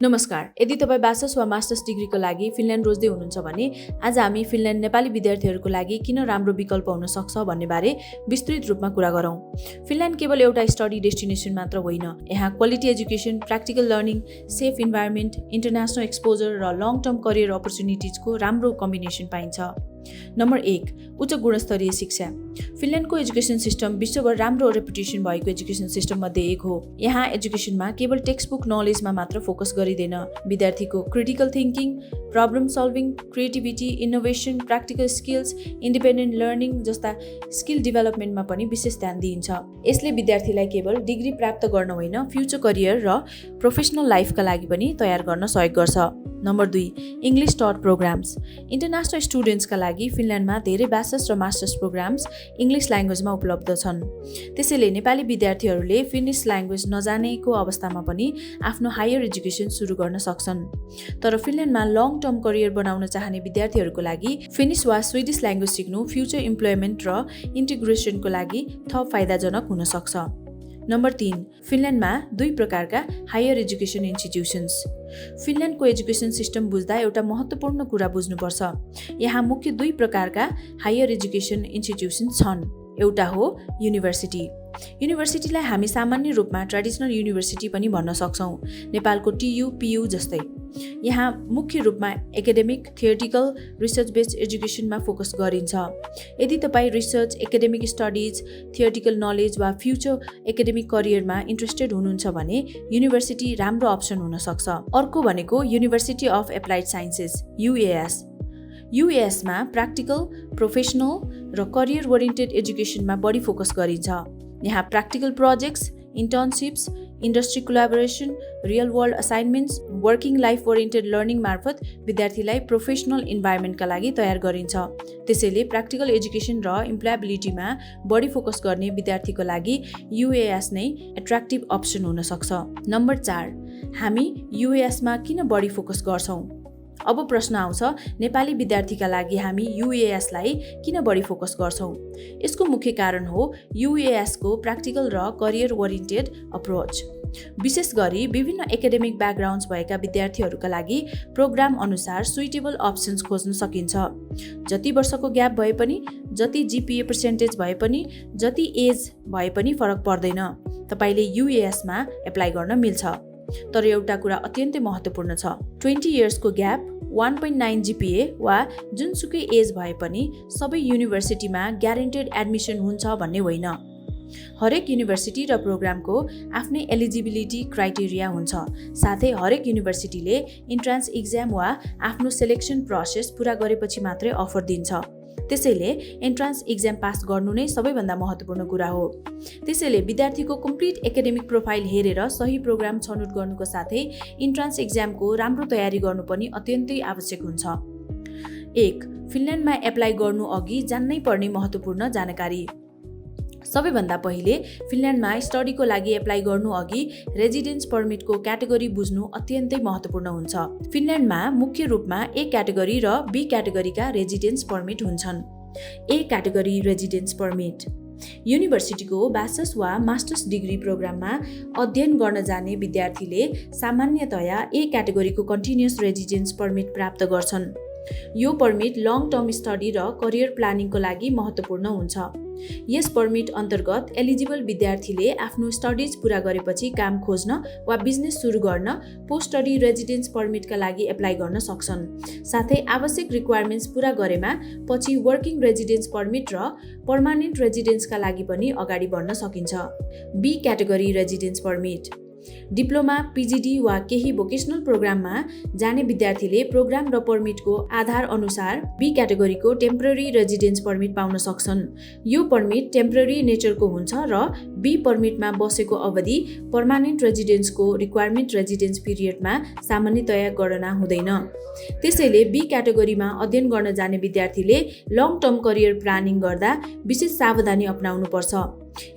नमस्कार। यदि तपाईँ ब्याचलर्स वा मास्टर्स डिग्रीको लागि फिनल्यान्ड रोज्दै हुनुहुन्छ भने आज हामी फिनल्यान्ड नेपाली विद्यार्थीहरूको लागि किन राम्रो विकल्प हुन सक्छ भन्ने बारे विस्तृत रूपमा कुरा गरौँ। फिनल्यान्ड केवल एउटा स्टडी डेस्टिनेसन मात्र होइन। यहाँ quality education, practical learning, safe environment, international exposure र लङ टर्म करियर अपर्च्युनिटिजको राम्रो कम्बिनेसन पाइन्छ। नम्बर 1, उच्च गुणस्तरीय शिक्षा। फिनल्यान्डको एजुकेसन सिस्टम विश्वभर राम्रो रेपुटेसन भएको एजुकेसन सिस्टम मध्ये एक हो। यहाँ एजुकेसनमा केवल टेक्स्टबुक नलेजमा मात्र फोकस गरिँदैन। विद्यार्थीको critical thinking, problem solving, creativity, innovation, practical skills, independent learning जस्ता स्किल डेभलपमेन्टमा पनि विशेष ध्यान दिइन्छ। यसले विद्यार्थीलाई केवल डिग्री प्राप्त गर्न होइन, फ्युचर करियर र प्रोफेसनल लाइफका लागि पनि तयार गर्न सहयोग गर्छ। नम्बर 2, इङ्ग्लिस टट प्रोग्राम्स। इन्टरनेसनल स्टुडेन्ट्सका लागि फिनल्यान्डमा धेरै ब्याचलर्स र मास्टर्स प्रोग्राम्स इङ्ग्लिस ल्याङ्ग्वेजमा उपलब्ध छन्। त्यसैले नेपाली विद्यार्थीहरूले फिनिस ल्याङ्ग्वेज नजानेको अवस्थामा पनि आफ्नो हायर एजुकेसन सुरु गर्न सक्छन्। तर फिनल्यान्डमा लङ टर्म करियर बनाउन चाहने विद्यार्थीहरूको लागि फिनिस वा स्विडिस ल्याङ्ग्वेज सिक्नु फ्युचर इम्प्लोयमेन्ट र इन्टिग्रेसनको लागि थप फाइदाजनक हुन सक्छ। नम्बर 3, फिनल्यान्डमा 2 प्रकारका हायर एजुकेसन इन्स्टिट्युसन्स। फिनल्यान्डको एजुकेसन सिस्टम बुझ्दा एउटा महत्त्वपूर्ण कुरा बुझ्नुपर्छ। यहाँ मुख्य 2 प्रकारका हायर एजुकेसन इन्स्टिट्युसन छन्। एउटा हो युनिभर्सिटी। युनिभर्सिटीलाई हामी सामान्य रूपमा ट्रेडिसनल युनिभर्सिटी पनि भन्न सक्छौँ, नेपालको टियु, पियु जस्तै। यहाँ मुख्य रूपमा एकाडेमिक, थियोरिटिकल, रिसर्च बेस्ड एजुकेसनमा फोकस गरिन्छ। यदि तपाईँ research, academic studies, theoretical knowledge वा फ्युचर एकाडेमिक करियरमा इन्ट्रेस्टेड हुनुहुन्छ भने युनिभर्सिटी राम्रो अप्सन हुन सक्छ। अर्को भनेको university of applied sciences, UAS. युएएसमा प्र्याक्टिकल, प्रोफेसनल र करियर ओरिएन्टेड एजुकेसनमा बढी फोकस गरिन्छ। यहाँ practical projects, internships, industry collaboration, real world assignments, working life oriented learning मार्फत विद्यार्थीलाई प्रोफेसनल इन्भाइरोमेन्टका लागि तयार गरिन्छ। त्यसैले प्र्याक्टिकल एजुकेसन र इम्प्लोयबिलिटीमा बढी फोकस गर्ने विद्यार्थीको लागि युएएस नै एट्र्याक्टिभ अप्सन हुन सक्छ। नम्बर 4, हामी युएएसमा किन बढी फोकस गर्छौँ? अब प्रश्न आउँछ, नेपाली विद्यार्थीका लागि हामी युएएसलाई किन बढी फोकस गर्छौँ? यसको मुख्य कारण हो युएएसको प्र्याक्टिकल र करियर ओरिएन्टेड अप्रोच। विशेष गरी विभिन्न एकाडेमिक ब्याकग्राउन्ड्स भएका विद्यार्थीहरूका लागि प्रोग्राम अनुसार सुइटेबल अप्सन्स खोज्न सकिन्छ। जति वर्षको ग्याप भए पनि, जति जिपिए पर्सेन्टेज भए पनि, जति एज भए पनि फरक पर्दैन। तपाईँले युएएसमा एप्लाई गर्न मिल्छ। तर एउटा कुरा अत्यन्तै महत्त्वपूर्ण छ, 20 इयर्सको ग्याप, 1.9 जिपिए वा जुनसुकै एज भए पनि सबै युनिभर्सिटीमा ग्यारेन्टेड एडमिसन हुन्छ भन्ने होइन। हरेक युनिभर्सिटी र प्रोग्रामको आफ्नै एलिजिबिलिटी क्राइटेरिया हुन्छ। साथै हरेक युनिभर्सिटीले इन्ट्रान्स इक्जाम वा आफ्नो सेलेक्सन प्रोसेस पुरा गरेपछि मात्रै अफर दिन्छ। त्यसैले एन्ट्रान्स इक्जाम पास गर्नु नै सबैभन्दा महत्त्वपूर्ण कुरा हो। त्यसैले विद्यार्थीको कम्प्लिट एकाडेमिक प्रोफाइल हेरेर सही प्रोग्राम छनौट गर्नुको साथै इन्ट्रान्स इक्जामको राम्रो तयारी गर्नु पनि अत्यन्तै आवश्यक हुन्छ। 1, फिनल्यान्डमा एप्लाई गर्नु अघि जान्नै पर्ने महत्त्वपूर्ण जानकारी। सबैभन्दा पहिले फिनल्यान्डमा स्टडीको लागि एप्लाई गर्नु अघि रेजिडेन्स पर्मिटको क्याटेगोरी बुझ्नु अत्यन्तै महत्त्वपूर्ण हुन्छ। फिनल्यान्डमा मुख्य रूपमा ए क्याटेगोरी र बी क्याटेगोरीका रेजिडेन्स पर्मिट हुन्छन्। ए क्याटेगोरी रेजिडेन्स पर्मिट युनिभर्सिटीको ब्याचलर्स वा मास्टर्स डिग्री प्रोग्राममा अध्ययन गर्न जाने विद्यार्थीले सामान्यतया ए क्याटेगोरीको कन्टिन्युअस रेजिडेन्स पर्मिट प्राप्त गर्छन्। यो पर्मिट लङ टर्म स्टडी र करियर प्लानिङको लागि महत्त्वपूर्ण हुन्छ। यस पर्मिट अन्तर्गत एलिजिबल विद्यार्थीले आफ्नो स्टडिज पुरा गरेपछि काम खोज्न वा बिजनेस सुरु गर्न पोस्ट स्टडी रेजिडेन्स पर्मिटका लागि एप्लाई गर्न सक्छन्। साथै आवश्यक रिक्वायरमेन्ट्स पुरा गरेमा पछि वर्किङ रेजिडेन्स पर्मिट र पर्मानेन्ट रेजिडेन्सका लागि पनि अगाडि बढ्न सकिन्छ। B category residence permit diploma, PGD वा केही भोकेसनल प्रोग्राममा जाने विद्यार्थीले प्रोग्राम र पर्मिटको आधार अनुसार बी क्याटेगोरीको टेम्पररी रेजिडेन्स पर्मिट पाउन सक्छन्। यो पर्मिट टेम्पररी नेचरको हुन्छ र बी पर्मिटमा बसेको अवधि पर्मानेन्ट रेजिडेन्सको रिक्वायरमेन्ट रेजिडेन्स पिरियडमा सामान्यतया गणना हुँदैन। त्यसैले बी क्याटेगोरीमा अध्ययन गर्न जाने विद्यार्थीले लङ टर्म करियर प्लानिङ गर्दा विशेष सावधानी अपनाउनुपर्छ।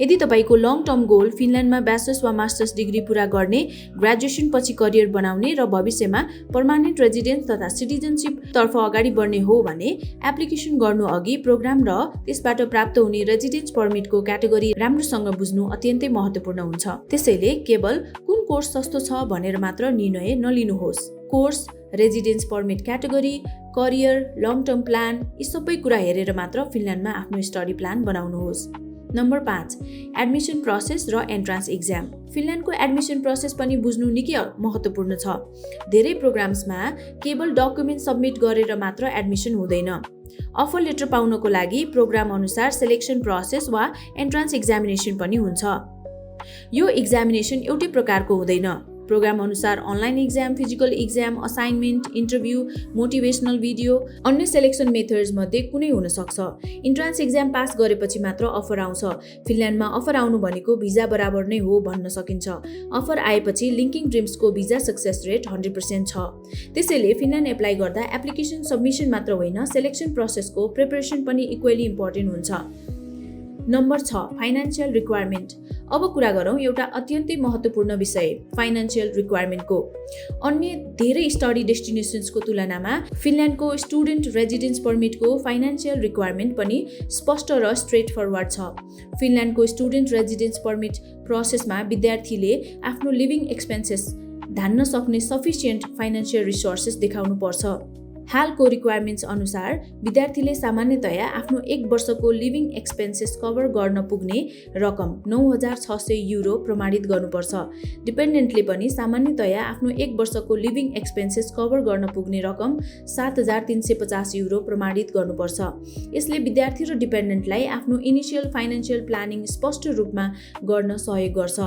यदि तपाईको लङ टर्म गोल फिनल्यान्डमा ब्याचलर्स वा मास्टर्स डिग्री पूरा गर्ने, ग्रेजुएसन पछि करियर बनाउने र भविष्यमा पर्मानेन्ट रेजिडेन्स तथा सिटिजनशिप तर्फ अगाडि बढ्ने हो भने एप्लिकेसन गर्नु अघि प्रोग्राम र त्यसबाट प्राप्त हुने रेजिडेन्स पर्मिटको क्याटेगोरी राम्रोसँग बुझ्नु अत्यन्तै महत्त्वपूर्ण हुन्छ। त्यसैले केवल कुन कोर्स सस्तो छ भनेर मात्र निर्णय नलिनुहोस्। Course, residence permit category, career, long term plan यी सबै कुरा हेरेर मात्र फिनल्यान्डमा आफ्नो स्टडी प्लान बनाउनुहोस्। नम्बर 5, एडमिसन प्रोसेस र एन्ट्रान्स एक्जाम। फिनल्यान्डको एडमिसन प्रोसेस पनि बुझ्नु निकै महत्त्वपूर्ण छ। धेरै प्रोग्राम्समा केवल डकुमेन्ट सबमिट गरेर मात्र एडमिसन हुँदैन। अफर लेटर पाउनको लागि प्रोग्राम अनुसार सेलेक्सन प्रोसेस वा एन्ट्रान्स एक्जामिनेसन पनि हुन्छ। यो एक्जामिनेसन एउटै प्रकारको हुँदैन। प्रोग्राम अनुसार online exam, physical exam, assignment, interview, motivational video, अन्य सेलेक्सन मेथड्स मध्ये कुनै हुन सक्छ। इन्ट्रान्स एक्जाम पास गरेपछि मात्र अफर आउँछ। फिनल्यान्डमा अफर आउनु भनेको भिजा बराबर नै हो भन्न सकिन्छ। अफर आएपछि लिङ्किङ ड्रिम्सको भिजा सक्सेस रेट 100% छ। त्यसैले फिनल्यान्ड एप्लाई गर्दा एप्लिकेसन सबमिसन मात्र होइन, सेलेक्सन प्रोसेसको प्रिपरेसन पनि इक्वली इम्पोर्टेन्ट हुन्छ। Number 6, financial requirement. अब कुरा गरौँ एउटा अत्यन्तै महत्त्वपूर्ण विषय, फाइनान्सियल रिक्वायरमेन्टको। अन्य धेरै स्टडी डेस्टिनेसन्सको तुलनामा फिनल्यान्डको स्टुडेन्ट रेजिडेन्स पर्मिटको फाइनान्सियल रिक्वायरमेन्ट पनि स्पष्ट र स्ट्रेट फरवर्ड छ। फिनल्यान्डको स्टुडेन्ट रेजिडेन्स पर्मिट प्रोसेसमा विद्यार्थीले आफ्नो लिभिङ एक्सपेन्सेस धान्न सक्ने सफिसियन्ट फाइनान्सियल रिसोर्सेस देखाउनु पर्छ। हालको रिक्वायरमेन्ट्स अनुसार विद्यार्थीले सामान्यतया आफ्नो 1 वर्षको लिभिङ एक्सपेन्सेस कभर गर्न पुग्ने रकम 9,600 युरो प्रमाणित गर्नुपर्छ। डिपेन्डेन्टले पनि सामान्यतया आफ्नो 1 वर्षको लिभिङ एक्सपेन्सेस कभर गर्न पुग्ने रकम 7,350 युरो प्रमाणित गर्नुपर्छ। यसले विद्यार्थी र डिपेन्डेन्टलाई आफ्नो इनिसियल फाइनान्सियल प्लानिङ स्पष्ट रूपमा गर्न सहयोग गर्छ।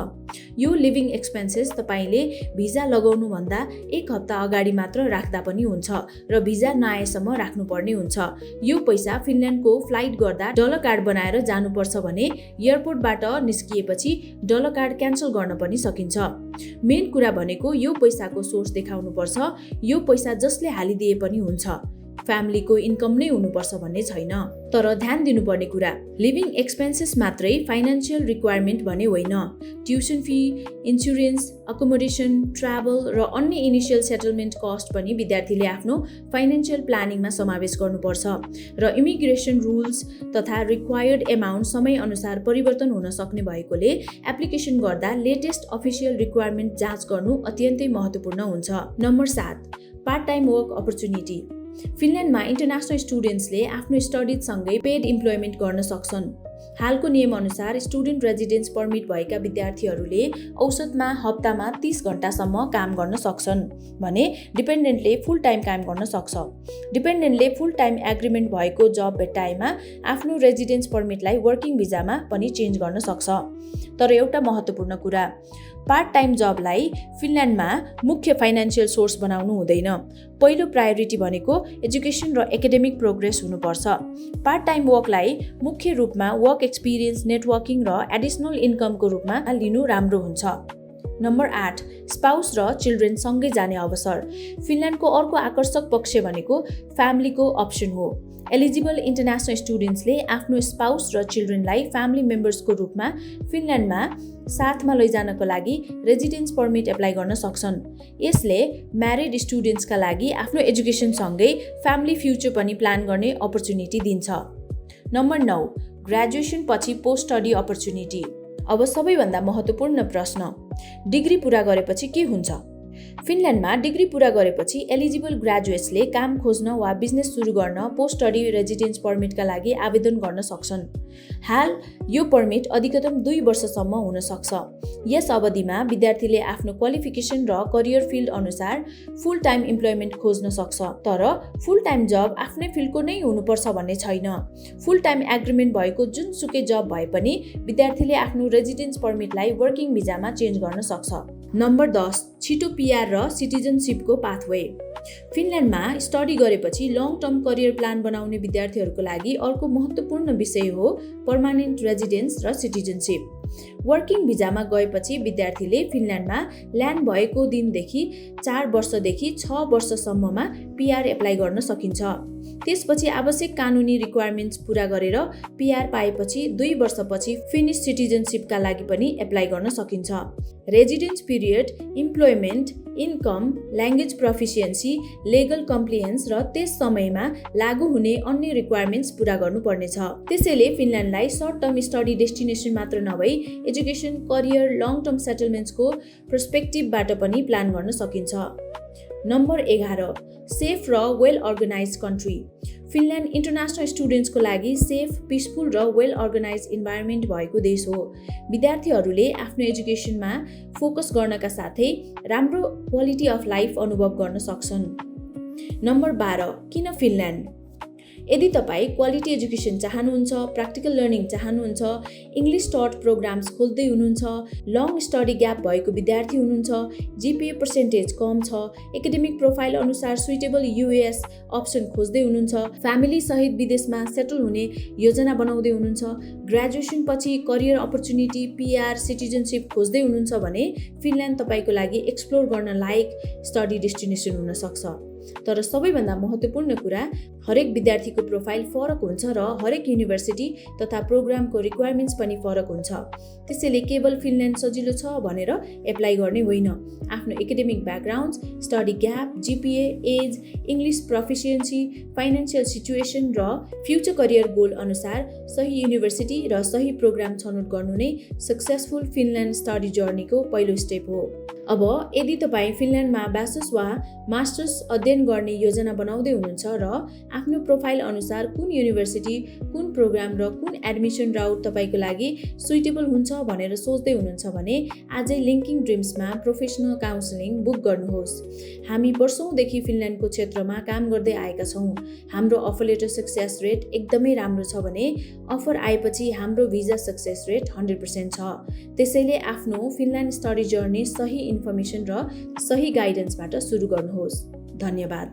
यो लिभिङ एक्सपेन्सेस तपाईले भिजा लगाउनुभन्दा 1 हप्ता अगाडि मात्र राख्दा पनि हुन्छ र भिजा नआएसम्म राख्नुपर्ने हुन्छ। यो पैसा फिनल्यान्डको फ्लाइट गर्दा डलर कार्ड बनाएर जानुपर्छ भने एयरपोर्टबाट निस्किएपछि डलर कार्ड क्यान्सल गर्न पनि सकिन्छ। मेन कुरा भनेको यो पैसाको सोर्स देखाउनुपर्छ। यो पैसा जसले हालिदिए पनि हुन्छ, फ्यामिलीको इन्कम नै हुनुपर्छ भन्ने छैन। तर ध्यान दिनुपर्ने कुरा, लिभिङ एक्सपेन्सेस मात्रै फाइनान्सियल रिक्वायरमेन्ट भने होइन। Tuition fee, insurance, accommodation, travel र अन्य इनिसियल सेटलमेन्ट कस्ट पनि विद्यार्थीले आफ्नो फाइनान्सियल प्लानिङमा समावेश गर्नुपर्छ र इमिग्रेसन रुल्स तथा रिक्वायर्ड एमाउन्ट समयअनुसार परिवर्तन हुन सक्ने भएकोले एप्लिकेसन गर्दा लेटेस्ट अफिसियल रिक्वायरमेन्ट जाँच गर्नु अत्यन्तै महत्त्वपूर्ण हुन्छ। Number 7, part time work opportunity. फिनल्यान्डमा इन्टरनेसनल स्टुडेन्ट्सले आफ्नो स्टडिजसँगै पेड इम्प्लोइमेन्ट गर्न सक्छन्। हालको नियमअनुसार स्टुडेन्ट रेजिडेन्स पर्मिट भएका विद्यार्थीहरूले औसतमा हप्तामा 30 घण्टासम्म काम गर्न सक्छन् भने डिपेन्डेन्टले फुल टाइम काम गर्न सक्छ। डिपेन्डेन्टले फुल टाइम एग्रिमेन्ट भएको जब भेट्टाएमा आफ्नो रेजिडेन्स पर्मिटलाई वर्किङ भिजामा पनि चेन्ज गर्न सक्छ। तर एउटा महत्त्वपूर्ण कुरा, पार्ट टाइम जबलाई फिनल्यान्डमा मुख्य फाइनान्सियल सोर्स बनाउनु हुँदैन। पहिलो प्रायोरिटी भनेको एजुकेसन र एकाडेमिक प्रोग्रेस हुनुपर्छ। पार्ट टाइम वर्कलाई मुख्य रूपमा वर्क एक्सपिरियन्स, नेटवर्किङ र एडिसनल इन्कमको रूपमा लिनु राम्रो हुन्छ। नम्बर 8, स्पाउस र चिल्ड्रेन सँगै जाने अवसर। फिनल्यान्डको अर्को आकर्षक पक्ष भनेको फ्यामिलीको अप्सन हो। एलिजिबल इन्टरनेसनल स्टुडेन्ट्सले आफ्नो स्पाउस र चिल्ड्रेनलाई फ्यामिली मेम्बर्सको रूपमा फिनल्यान्डमा साथमा लैजानको लागि रेजिडेन्स पर्मिट एप्लाई गर्न सक्छन्। यसले म्यारिड स्टुडेन्ट्सका लागि आफ्नो एजुकेसनसँगै फ्यामिली फ्युचर पनि प्लान गर्ने अपर्च्युनिटी दिन्छ। नम्बर 9, ग्रेजुएसन पछि पोस्ट स्टडी अपर्च्युनिटी। अब सबैभन्दा महत्त्वपूर्ण प्रश्न, डिग्री पुरा गरेपछि के हुन्छ? फिनल्यान्डमा डिग्री पुरा गरेपछि एलिजिबल ग्रेजुएट्सले काम खोज्न वा बिजनेस सुरु गर्न पोस्ट स्टडी रेजिडेन्स पर्मिटका लागि आवेदन गर्न सक्छन्। हाल यो पर्मिट अधिकतम 2 वर्षसम्म हुन सक्छ। यस अवधिमा विद्यार्थीले आफ्नो क्वालिफिकेसन र करियर फिल्ड अनुसार फुल टाइम इम्प्लोइमेन्ट खोज्न सक्छ। तर फुल टाइम जब आफ्नै फिल्डको नै हुनुपर्छ भन्ने छैन। फुल टाइम एग्रिमेन्ट भएको जुनसुकै जब भए पनि विद्यार्थीले आफ्नो रेजिडेन्स पर्मिटलाई वर्किङ भिजामा चेन्ज गर्न सक्छ। नम्बर 10, छिटो पिआर र सिटिजनसिपको पाथवे। फिनल्यान्डमा स्टडी गरेपछि लङ टर्म करियर प्लान बनाउने विद्यार्थीहरूको लागि अर्को महत्त्वपूर्ण विषय हो पर्मानेन्ट रेजिडेन्स र सिटिजनसिप। वर्किङ भिजामा गएपछि विद्यार्थीले फिनल्यान्डमा ल्यान्ड भएको दिनदेखि 4 वर्षदेखि 6 वर्षसम्ममा PR एप्लाई गर्न सकिन्छ। त्यसपछि आवश्यक कानुनी रिक्वायरमेन्ट्स पूरा गरेर PR पाएपछि 2 वर्षपछि फिनिस सिटिजनसिपका लागि पनि एप्लाई गर्न सकिन्छ। Residence period, employment, income, language proficiency, legal compliance र त्यस समयमा लागू हुने अन्य रिक्वायरमेन्ट्स पूरा गर्नुपर्नेछ। त्यसैले फिनल्यान्डलाई सर्ट टर्म स्टडी डेस्टिनेसन मात्र नभई एजुकेसन, करियर, लङ टर्म सेटलमेन्ट्सको पर्सपेक्टिभबाट पनि प्लान गर्न सकिन्छ। नम्बर 11, सेफ र well organize country. Finland international स्टुडेन्ट्सको लागि सेफ, पिसफुल र वेल अर्गनाइज इन्भाइरोमेन्ट भएको देश हो। विद्यार्थीहरूले आफ्नो एजुकेसनमा फोकस गर्नका साथै राम्रो क्वालिटी अफ लाइफ अनुभव गर्न सक्छन्। नम्बर 12, किन फिनल्यान्ड? यदि तपाईँ क्वालिटी एजुकेसन चाहनुहुन्छ, प्र्याक्टिकल लर्निङ चाहनुहुन्छ, इङ्ग्लिस टट प्रोग्राम्स खोज्दै हुनुहुन्छ, लङ स्टडी ग्याप भएको विद्यार्थी हुनुहुन्छ, GPA पर्सेन्टेज कम छ, एकाडेमिक प्रोफाइल अनुसार सुइटेबल US अप्सन खोज्दै हुनुहुन्छ, फ्यामिली सहित विदेशमा सेटल हुने योजना बनाउँदै हुनुहुन्छ, ग्रेजुएसन पछि करियर अपर्च्युनिटी, PR, सिटिजनसिप खोज्दै हुनुहुन्छ भने फिनल्यान्ड तपाईँको लागि एक्सप्लोर गर्न लायक स्टडी डेस्टिनेसन हुन सक्छ। तर सबैभन्दा महत्त्वपूर्ण कुरा, हरेक विद्यार्थीको प्रोफाइल फरक हुन्छ र हरेक युनिभर्सिटी तथा प्रोग्रामको रिक्वायरमेन्ट्स पनि फरक हुन्छ। त्यसैले केवल फिनल्यान्ड सजिलो छ भनेर एप्लाई गर्ने होइन। आफ्नो academic background, study gap, GPA, age, English proficiency, financial situation र फ्युचर करियर गोल अनुसार सही युनिभर्सिटी र सही प्रोग्राम छनौट गर्नु नै सक्सेसफुल फिनल्यान्ड स्टडी जर्नीको पहिलो स्टेप हो। अब यदि तपाईँ फिनल्यान्डमा ब्याचलर्स वा मास्टर्स अध्ययन गर्ने योजना बनाउँदै हुनुहुन्छ र आफ्नो प्रोफाइल अनुसार कुन युनिभर्सिटी, कुन प्रोग्राम र कुन एडमिसन राउट तपाईँको लागि सुइटेबल हुन्छ भनेर सोच्दै हुनुहुन्छ भने आजै लिङ्किङ ड्रिम्समा प्रोफेसनल काउन्सिलिङ बुक गर्नुहोस्। हामी वर्षौँदेखि फिनल्यान्डको क्षेत्रमा काम गर्दै आएका छौँ। हाम्रो अफर लेटर सक्सेस रेट एकदमै राम्रो छ भने अफर आएपछि हाम्रो भिजा सक्सेस रेट 100% छ। त्यसैले आफ्नो फिनल्यान्ड स्टडी जर्नी सही इन्फर्मेसन र सही गाइडेन्सबाट सुरु गर्नुहोस्। धन्यवाद।